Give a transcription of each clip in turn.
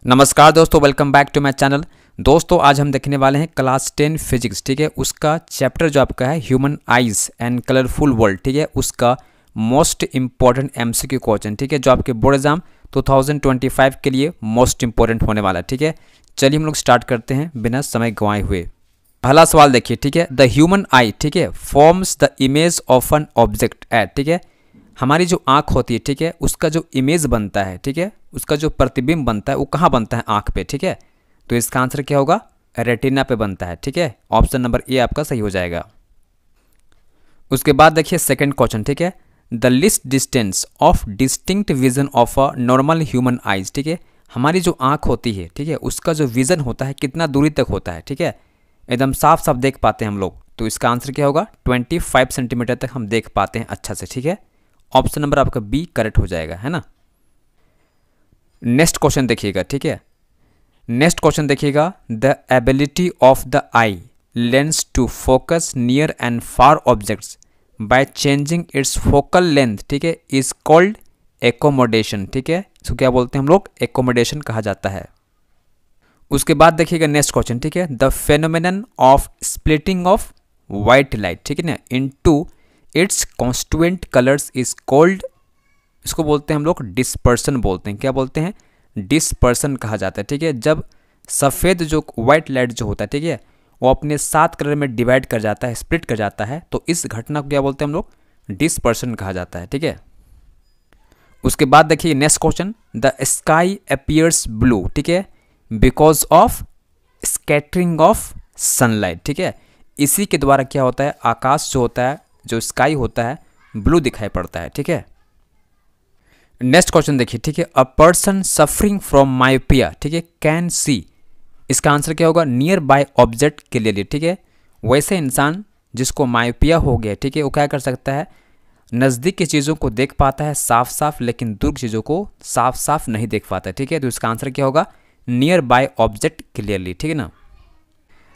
नमस्कार दोस्तों, welcome back to my channel. दोस्तों आज हम देखने वाले हैं क्लास 10 फिजिक्स, ठीक है। उसका चैप्टर जो आपका है human eyes and colourful world, ठीक है। उसका मोस्ट इंपॉर्टेंट एमसीक्यू क्वेश्चन, ठीक है, जो आपके बोर्ड एग्जाम 2025 के लिए मोस्ट इंपॉर्टेंट होने वाला है, ठीक है। चलिए हम लोग स्टार्ट करते हैं बिना समय गंवाए हुए। पहला सवाल देखिए, ठीक है। द ह्यूमन आई, ठीक है, forms the image of an object at, ठीक है। हमारी जो आँख होती है, ठीक है, उसका जो इमेज बनता है, ठीक है, उसका जो प्रतिबिंब बनता है वो कहाँ बनता है? आँख पे, ठीक है। तो इसका आंसर क्या होगा? रेटिना पे बनता है, ठीक है। ऑप्शन नंबर ए आपका सही हो जाएगा। उसके बाद देखिए सेकंड क्वेश्चन, ठीक है। The list distance of distinct vision of a normal human eyes, ठीक है। हमारी जो आँख होती है, ठीक है, उसका जो विजन होता है कितना दूरी तक होता है, ठीक है, एकदम साफ साफ देख पाते हैं हम लोग। तो इसका आंसर क्या होगा? 25 सेंटीमीटर तक हम देख पाते हैं अच्छा से, ठीक है। ऑप्शन नंबर आपका बी करेक्ट हो जाएगा, है ना। नेक्स्ट क्वेश्चन देखिएगा, ठीक है। नेक्स्ट क्वेश्चन देखिएगा, the ability of the eye lens to focus near and far objects by changing its focal length, ठीक है, इज कॉल्ड एकोमोडेशन, ठीक है। इसको क्या बोलते हैं हम लोग? एकोमोडेशन कहा जाता है। उसके बाद देखिएगा नेक्स्ट क्वेश्चन, ठीक है। The phenomenon of splitting of white light, ठीक है ना, into its constituent colours is called, इसको बोलते हैं हम लोग डिस्पर्सन बोलते हैं। क्या बोलते हैं? डिस्पर्सन कहा जाता है, ठीक है। जब सफ़ेद जो वाइट लाइट जो होता है, ठीक है, वो अपने 7 कलर में डिवाइड कर जाता है, स्प्लिट कर जाता है, तो इस घटना को क्या बोलते हैं हम लोग? डिस्पर्सन कहा जाता है, ठीक है। उसके बाद देखिए next question, the sky appears blue, ठीक है, because of scattering of sunlight, ठीक है। इसी के द्वारा क्या होता है? आकाश जो होता है, जो स्काई होता है, ब्लू दिखाई पड़ता है, ठीक है। नेक्स्ट क्वेश्चन देखिए, ठीक है। A person suffering from myopia, ठीक है, कैन सी, इसका आंसर क्या होगा? नियर बाय ऑब्जेक्ट क्लियरली, ठीक है। वैसे इंसान जिसको मायोपिया हो गया, ठीक है, वो क्या कर सकता है? नज़दीक की चीज़ों को देख पाता है साफ साफ, लेकिन दूर की चीज़ों को साफ साफ नहीं देख पाता है, ठीक है। तो इसका आंसर क्या होगा? नियर बाय ऑब्जेक्ट क्लियरली, ठीक है ना।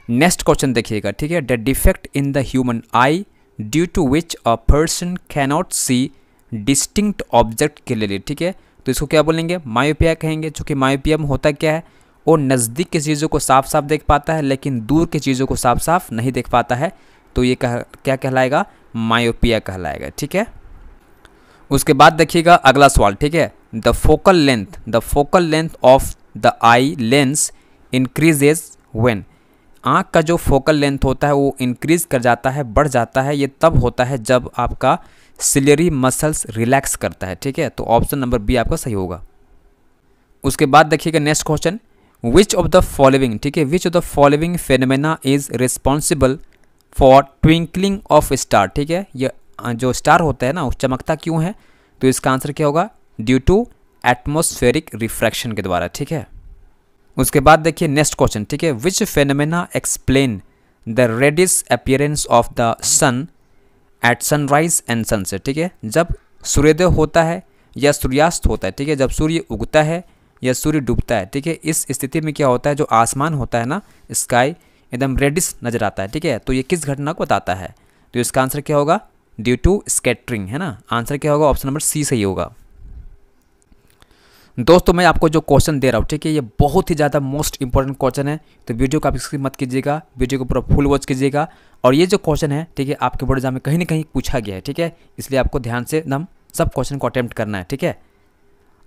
नेक्स्ट क्वेश्चन देखिएगा, ठीक है। The defect in the human eye due to which a person cannot see distinct object clearly, ठीक है। तो इसको क्या बोलेंगे? मायोपिया कहेंगे। चूँकि मायोपिया में होता क्या है? वो नज़दीक की चीज़ों को साफ साफ देख पाता है, लेकिन दूर की चीज़ों को साफ साफ नहीं देख पाता है। तो ये क्या कहलाएगा? मायोपिया कहलाएगा, ठीक है। उसके बाद देखिएगा अगला सवाल, ठीक है। The focal length of the eye lens increases when, आँख का जो फोकल लेंथ होता है वो इंक्रीज कर जाता है, बढ़ जाता है। ये तब होता है जब आपका सिलियरी मसल्स रिलैक्स करता है, ठीक है। तो ऑप्शन नंबर बी आपका सही होगा। उसके बाद देखिएगा next question, which of the following, ठीक है, विच of the following phenomena is responsible for twinkling of star, ठीक है। ये जो स्टार होता है ना, वो चमकता क्यों है? तो इसका आंसर क्या होगा? ड्यू टू एटमोस्फेरिक रिफ्रैक्शन के द्वारा, ठीक है। उसके बाद देखिए नेक्स्ट क्वेश्चन, ठीक है। Which phenomena explain the reddish appearance of the sun at sunrise and sunset, ठीक है। जब सूर्योदय होता है या सूर्यास्त होता है, ठीक है, जब सूर्य उगता है या सूर्य डूबता है, ठीक है, इस स्थिति में क्या होता है? जो आसमान होता है ना, स्काई एकदम रेडिश नजर आता है, ठीक है। तो ये किस घटना को बताता है? तो इसका आंसर क्या होगा? ड्यू टू स्कैटरिंग, है ना। आंसर क्या होगा? ऑप्शन नंबर सी सही होगा। दोस्तों मैं आपको जो क्वेश्चन दे रहा हूँ, ठीक है, ये बहुत ही ज़्यादा मोस्ट इंपॉर्टेंट क्वेश्चन है। तो वीडियो को आप स्किप मत कीजिएगा, वीडियो को पूरा फुल वॉच कीजिएगा। और ये जो क्वेश्चन है, ठीक है, आपके बोर्ड एग्जाम में कहीं ना कहीं पूछा गया है, ठीक है, इसलिए आपको ध्यान से एकदम सब क्वेश्चन को अटेम्प्ट करना है, ठीक है।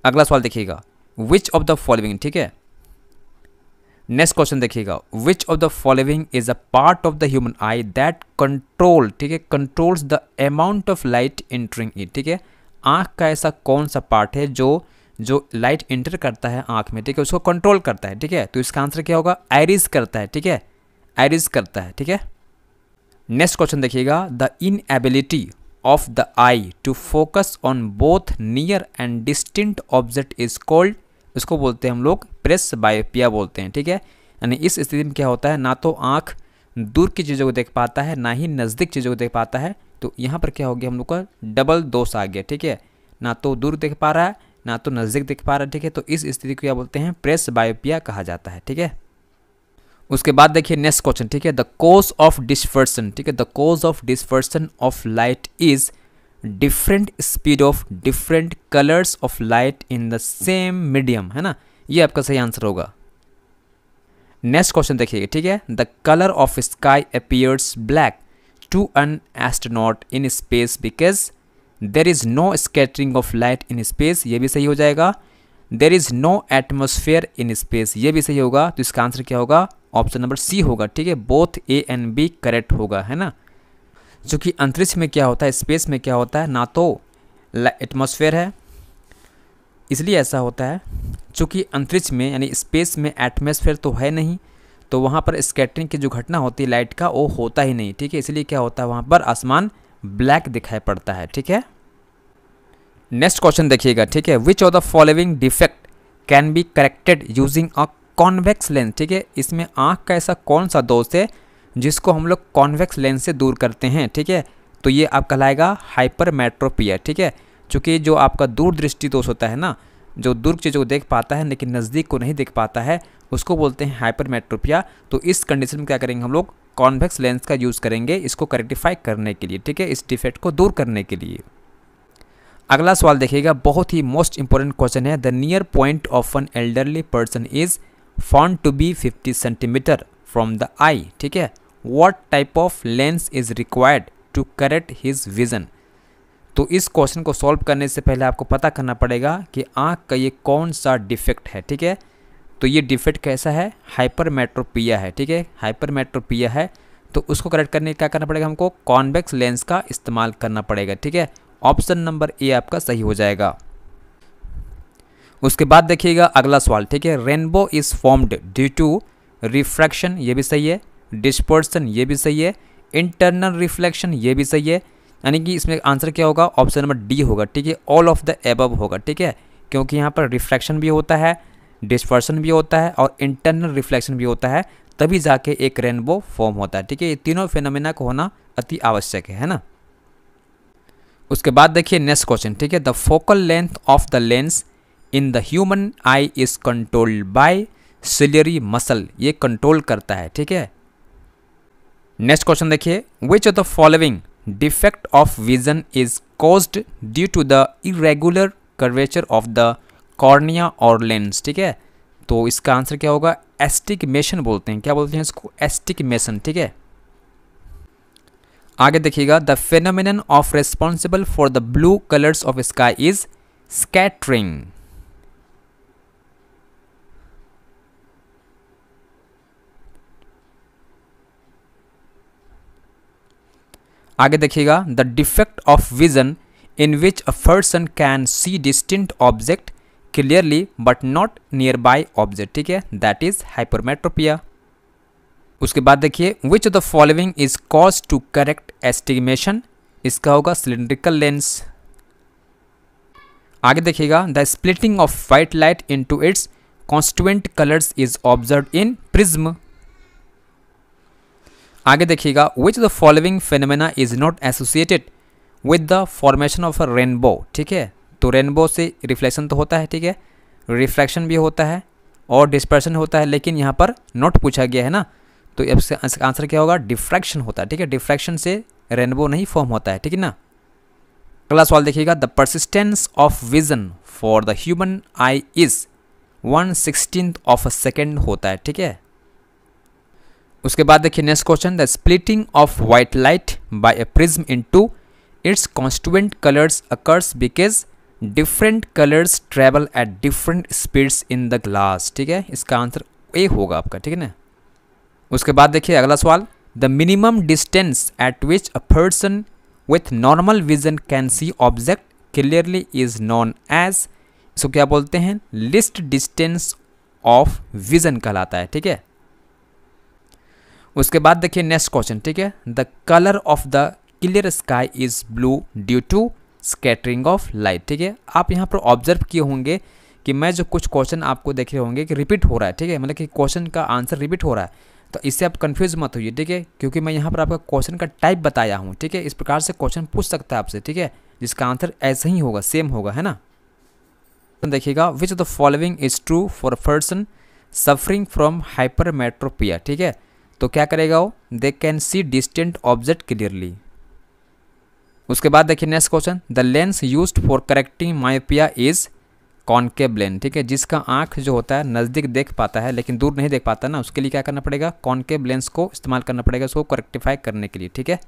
अगला सवाल देखिएगा, विच ऑफ द फॉलोइंग, ठीक है। नेक्स्ट क्वेश्चन देखिएगा, विच of the following is a part of the human I that control, ठीक है, controls the amount of light entering it, ठीक है। आँख का ऐसा कौन सा पार्ट है जो लाइट एंटर करता है आँख में, ठीक है, उसको कंट्रोल करता है, ठीक है। तो इसका आंसर क्या होगा? आइरिस करता है, ठीक है, आइरिस करता है, ठीक है। नेक्स्ट क्वेश्चन देखिएगा, the inability of the eye to focus on both near and distinct object is called, इसको बोलते हैं हम लोग प्रेस बायोपिया बोलते हैं, ठीक है। यानी इस स्थिति में क्या होता है? ना तो आँख दूर की चीज़ों को देख पाता है, ना ही नज़दीक चीज़ों को देख पाता है। तो यहाँ पर क्या हो गया? हम लोग का डबल दोष आ गया, ठीक है। ना तो दूर देख पा रहा है, ना तो नज़दीक देख पा रहा है, ठीक है। तो इस स्थिति को क्या बोलते हैं? प्रेस बायोपिया कहा जाता है, ठीक है। उसके बाद देखिए नेक्स्ट क्वेश्चन, ठीक है। द कोज ऑफ डिस्पर्सन, ठीक है, the cause of dispersion of light is different speed of different colours of light in the same medium, है ना। ये आपका सही आंसर होगा। नेक्स्ट क्वेश्चन देखिए, ठीक है। The colour of sky appears black to an astronaut in space because there is no scattering of light in space, ये भी सही हो जाएगा। There is no atmosphere in space, ये भी सही होगा। तो इसका आंसर क्या होगा? ऑप्शन नंबर सी होगा, ठीक है। Both A and B correct होगा, है ना। क्योंकि अंतरिक्ष में क्या होता है, स्पेस में क्या होता है, ना तो एटमॉस्फेयर है, इसलिए ऐसा होता है। चूँकि अंतरिक्ष में यानी स्पेस में एटमॉस्फेयर तो है नहीं, तो वहाँ पर स्कैटरिंग की जो घटना होती है लाइट का वो होता ही नहीं, ठीक है। इसलिए क्या होता है, वहाँ पर आसमान ब्लैक दिखाई पड़ता है, ठीक है। नेक्स्ट क्वेश्चन देखिएगा, ठीक है। विच of the following defect can be corrected using a convex lens, ठीक है। इसमें आँख का ऐसा कौन सा दोष है जिसको हम लोग कॉन्वेक्स लेंस से दूर करते हैं, ठीक है। तो ये आप कहलाएगा हाइपरमेट्रोपिया, ठीक है। चूँकि जो आपका दूरदृष्टि दोष होता है ना, जो दूर चीज़ों को देख पाता है लेकिन नज़दीक को नहीं देख पाता है, उसको बोलते हैं हाइपरमेट्रोपिया। तो इस कंडीशन में क्या करेंगे हम लोग, कॉन्वेक्स लेंस का यूज़ करेंगे इसको करेक्टिफाई करने के लिए, ठीक है, इस डिफेक्ट को दूर करने के लिए। अगला सवाल देखिएगा, बहुत ही मोस्ट इंपॉर्टेंट क्वेश्चन है। The near point of an elderly person is found to be 50 centimetre from the eye, ठीक है। What type of lens is required to correct his vision. तो इस क्वेश्चन को सॉल्व करने से पहले आपको पता करना पड़ेगा कि आँख का ये कौन सा डिफेक्ट है, ठीक है। तो ये डिफेक्ट कैसा है, हाइपरमेट्रोपिया है, ठीक है, हाइपरमेट्रोपिया है। तो उसको करेक्ट करने क्या करना पड़ेगा, हमको कॉन्वेक्स लेंस का इस्तेमाल करना पड़ेगा, ठीक है। ऑप्शन नंबर ए आपका सही हो जाएगा। उसके बाद देखिएगा अगला सवाल, ठीक है। Rainbow is formed due to refraction, ये भी सही है। डिस्पर्सन, ये भी सही है। इंटरनल रिफ्लेक्शन, ये भी सही है। यानी कि इसमें आंसर क्या होगा, ऑप्शन नंबर डी होगा, ठीक है। ऑल ऑफ द एबव होगा, ठीक है, क्योंकि यहाँ पर रिफ्रैक्शन भी होता है, डिस्पर्सन भी होता है और इंटरनल रिफ्लेक्शन भी होता है, तभी जाके एक रेनबो फॉर्म होता है, ठीक है। ये तीनों फिनोमेना को होना अति आवश्यक है ना। उसके बाद देखिए नेक्स्ट क्वेश्चन, ठीक है। The focal length of the lens in the human eye is controlled by ciliary muscle, ये कंट्रोल करता है, ठीक है। नेक्स्ट क्वेश्चन देखिए, which of the following defect of vision is caused due to the irregular curvature of the cornea और lens, ठीक है। तो इसका आंसर क्या होगा, एस्टिग्मेशन बोलते हैं, क्या बोलते हैं इसको, एस्टिग्मेशन, ठीक है। आगे देखिएगा, the phenomenon of responsible for the blue colours of sky is scattering. आगे देखिएगा, the defect of vision in which a person can see distinct object clearly but not nearby object, ठीक है, that is hypermetropia. उसके बाद देखिए, which of the following is cause to correct astigmatism, इसका होगा cylindrical lens. आगे देखिएगा, the splitting of white light into its constituent colours is observed in prism. आगे देखिएगा, विच of the following phenomena is not associated with the formation of a rainbow, ठीक है। तो rainbow से रिफ्लेक्शन तो होता है, ठीक है, रिफ्रैक्शन भी होता है और डिस्पर्शन होता है, लेकिन यहाँ पर नॉट पूछा गया है ना, तो इसका आंसर क्या होगा, डिफ्रैक्शन होता है, ठीक है। डिफ्रैक्शन से रेनबो नहीं फॉर्म होता है, ठीक है ना। अगला सवाल देखिएगा, the persistence of vision for the human eye is 1/16 of a second होता है, ठीक है। उसके बाद देखिए next question, the splitting of white light by a prism into its constituent colours occurs because different colours travel at different speeds in the glass, ठीक है। इसका आंसर ए होगा आपका, ठीक है ना। उसके बाद देखिए अगला सवाल, the minimum distance at which a person with normal vision can see object clearly is known as, इसको क्या बोलते हैं, लिस्ट डिस्टेंस ऑफ विजन कहलाता है, ठीक है। उसके बाद देखिए नेक्स्ट क्वेश्चन, ठीक है। The colour of the clear sky is blue due to scattering of light, ठीक है। आप यहाँ पर ऑब्जर्व किए होंगे कि मैं जो कुछ क्वेश्चन आपको देख रहे होंगे कि रिपीट हो रहा है, ठीक है, मतलब कि क्वेश्चन का आंसर रिपीट हो रहा है, तो इससे आप कंफ्यूज मत होइए, ठीक है, क्योंकि मैं यहाँ पर आपका क्वेश्चन का टाइप बताया हूँ, ठीक है। इस प्रकार से क्वेश्चन पूछ सकता है आपसे, ठीक है, जिसका आंसर ऐसा ही होगा, सेम होगा, है ना। तो देखिएगा, विच of the following is true for a person suffering from hypermetropia, ठीक है। तो क्या करेगा वो, they can see distant object clearly. उसके बाद देखिए next question, the lens used for correcting myopia is concave lens, ठीक है, जिसका आँख जो होता है नज़दीक देख पाता है लेकिन दूर नहीं देख पाता ना, उसके लिए क्या करना पड़ेगा, कॉनकेव लेंस को इस्तेमाल करना पड़ेगा उसको करेक्टिफाई करने के लिए, ठीक है।